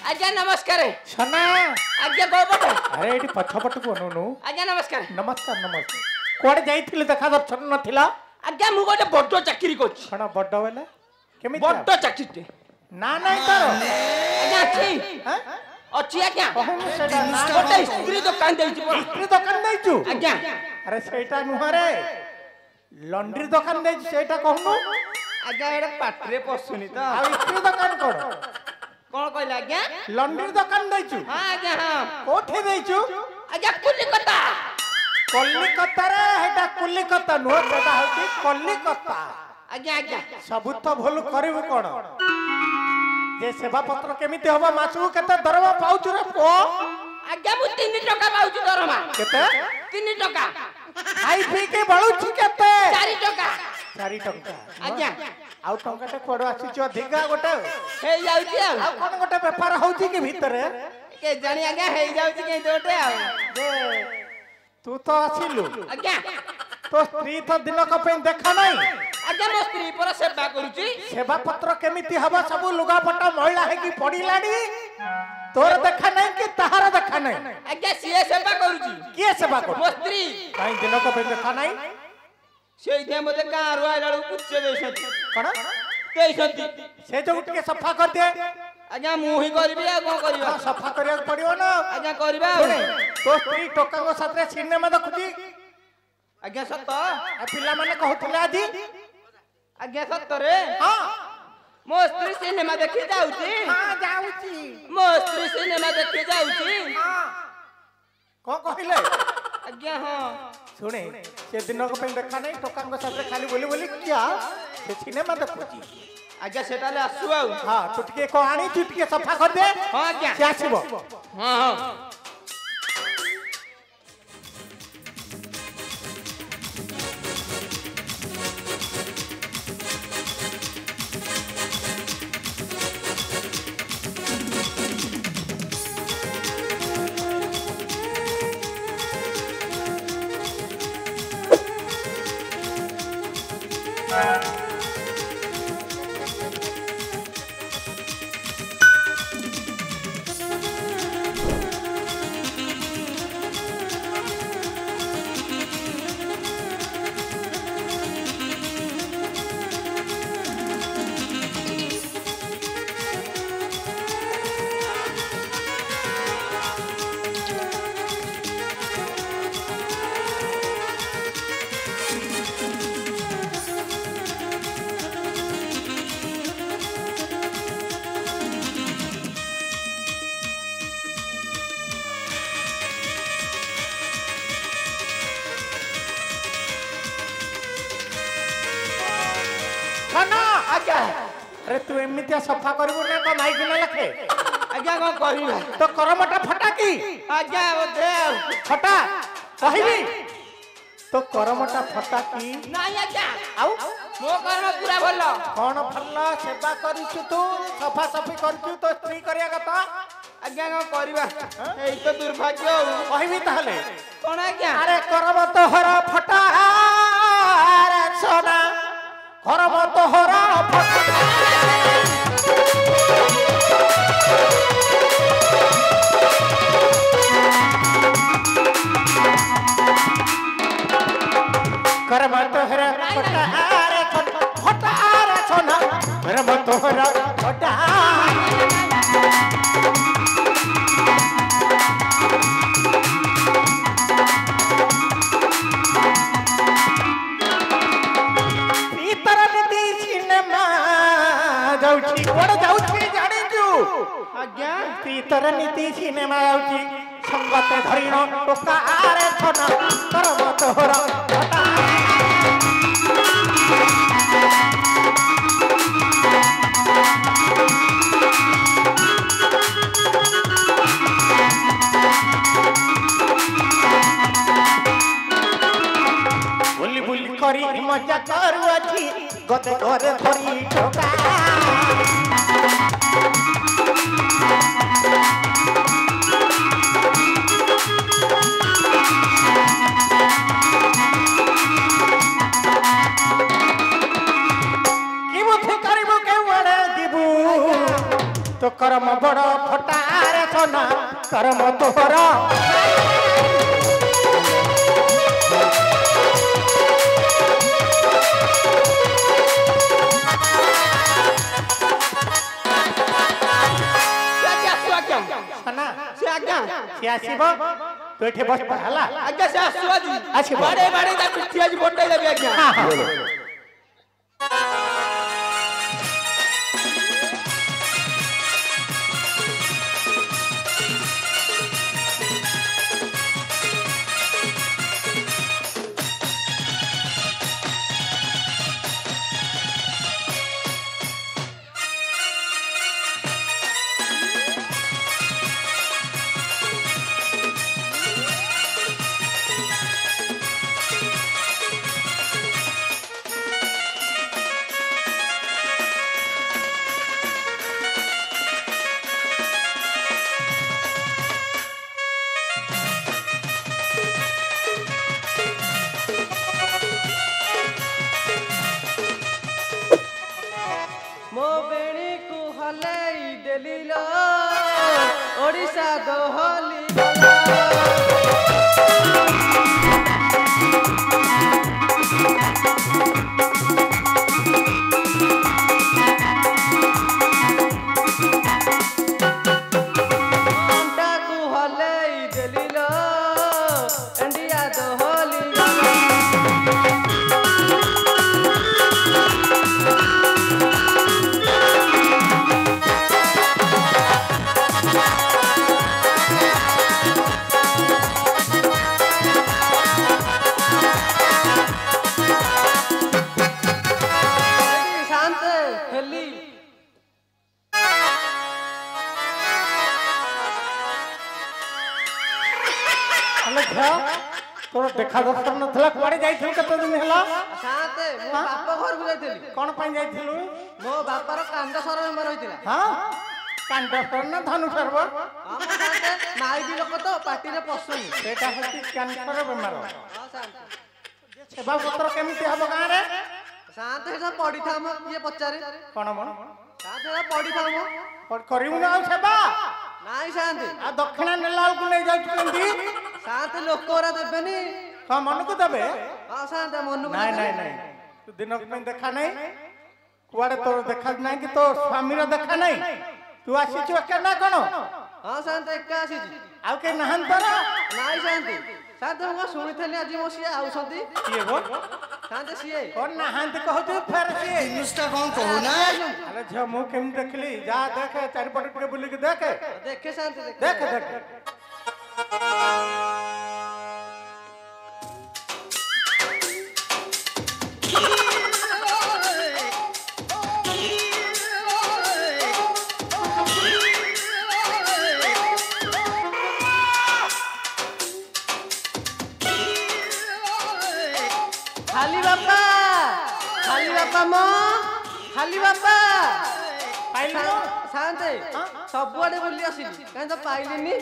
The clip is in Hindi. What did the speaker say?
आज्ञा नमस्कार सना आज्ञा गोपटे अरे एटी पछपट को अनुनु आज्ञा नमस्कार नमस्कार नमस्कार कोड जाइथिले देखा दर्शन नथिला आज्ञा मु गोटे बड्ड चाकरी करछि कणा बड्ड बेले केमि बड्ड चाकरीटे ना नहीं करो आज्ञा छी हैं अछि आज्ञा कहनु सेटा ना गोटे स्त्री दुकान देछि स्त्री दुकान देइछु आज्ञा अरे सेटा नुहरे लॉन्ड्री दुकान देइछु सेटा कहनु आज्ञा एटा पाटरे पसुनी त आ स्त्री दुकान कोड कोन कहला आज्ञा लॉन्ड्री दुकान देइछु हां आज्ञा हां कोठे देइछु आज्ञा कलिकता कलिकता रे हेटा कलिकता नुह सेटा होती कलिकता आज्ञा आज्ञा सबु तो भूल करिवु कोन जे सेवा पत्र केमिति होबा मासु केते दरमा पाउछु रे पो आज्ञा मु 3 टका पाउछु दरमा केते 3 टका खाई पी के बळुछु केते 4 टका 4 टका आज्ञा आउ टंकाटे कोड आसीछु अधिका गोटे हे जाउची आ कोन गोटे व्यापार होउची कि भीतरे के जानी आज्ञा हे जाउची के दोटे आ जे तू तो आसिलु आज्ञा तो स्त्री तो दिनक पे देखा नहीं आज्ञा मो स्त्री पर सेवा करूची सेवा पत्र केमिति हबा सब लुगा पटा महिला है कि पड़ीलाडी तोर देखा नहीं कि तहार देखा नहीं आज्ञा सीए सेवा करूची किए सेवा कर मो स्त्री काई दिनक पे देखा नहीं सेई दे मते गारू आइलाडू पुच्चे देसती कोन देसती से जो उठ के सफा कर दे आज्ञा मु ही करबी आ कोन करबा सफा करिया पड़ियो ना आज्ञा करबा तो स्त्री टोका को साथ सिनेमा देखुची आज्ञा सत्त आ पिला माने कहउथिला आजी आज्ञा सत्त रे हां मो स्त्री सिनेमा देखि जाउची हां जाउची मो स्त्री सिनेमा देखि जाउची हां को कहिले आज्ञा हां सुने से दिनक पे देखा नहीं टोका को साथ खाली बोली बोली क्या से सिनेमा देखुची आज्ञा सेटाले आसु आ हां तू टिके को आनी तू टिके सफा कर दे हां आज्ञा से आसीबो हां हां अरे तू एमितिया सफा करबो ना को माइक ना लखे आज्ञा को कहिबा तो करमटा फटा की आज्ञा दे फटा कहिबी तो करमटा फटा की नाही आज्ञा आउ मो कर्म पूरा भलो कोन भल्ला सेवा करिछु तू सफा सफी करछु तो स्त्री करिया कता आज्ञा को करिबा एई तो दुर्भाग्य कहिबी ताहले कोन आज्ञा अरे करम तोहरा फटा रे सोना करम तोहरा फटा करम तोहरा फटा रे सोना करम तोहरा फटा जाउची कोड जाउची जानिजु आज्ञा तीतर नीति सिनेमा जाउची संगत धरिनो टोका आरे छना करम तोहरा फटा बोली बोली करी मजा करुअछि गते घरे धरी टोका कि बुद्धि करिबु केवड़े दिबु तो कर्म बड़ फटारे सोना कर्म तोहरा आसीबो तो एठे बस हला आज्ञा से आसुआजी आसीबो बाड़े बाड़े ता पिठी आज बोटाई लेबे आज्ञा हां हां मो बेणी को हलाई देलिलो ओडिसा दोहली अंडा को हलाई देलिलो इंडिया दोहली तोर देखा दर्शन नथला कुआडे जाइथिल कत दिन हला साथे मो बाप घर को जाइथिली कोन पई जाइथिलु मो बापार कांड सर बेमार होइतिला हां कांड सर ना धनु सर बा हम साथे माई भी लोक तो पार्टी रे पसुनी सेटा हति कैंसर बेमार हां साथे सेवा पत्र केमिति हबो गां रे साथे सब पड़ी था हम ये पचारे कोन मन साथे पड़ी था हम पर करिउ ना सेवा नाई साथे आ दक्षिणा नेलाल को नै जाइछंती साथे लोक कोरा देबेनी हां मन को देबे हां साथे मन को नहीं नहीं नहीं तू दिनक में देखा नहीं कुआडे तोर देखा नहीं कि तो स्वामी रो देखा नहीं तू आसी छु केना कोन हां साथे एका आसी जी आ के नहन तोरा नाई साथे साथे हम सुनिथले आज मोसिया आउसंती किए गो साथे सिए कोन नहन त कहतु फेर से नुस्ता कोन कहू ना अरे झ मु केम देखली जा देख चारि पट के बुली के देख देखे साथे देख देख मो खाली बापा पाइलो साथे सबुआडे बुली आसिली काहे तो पाइलिनी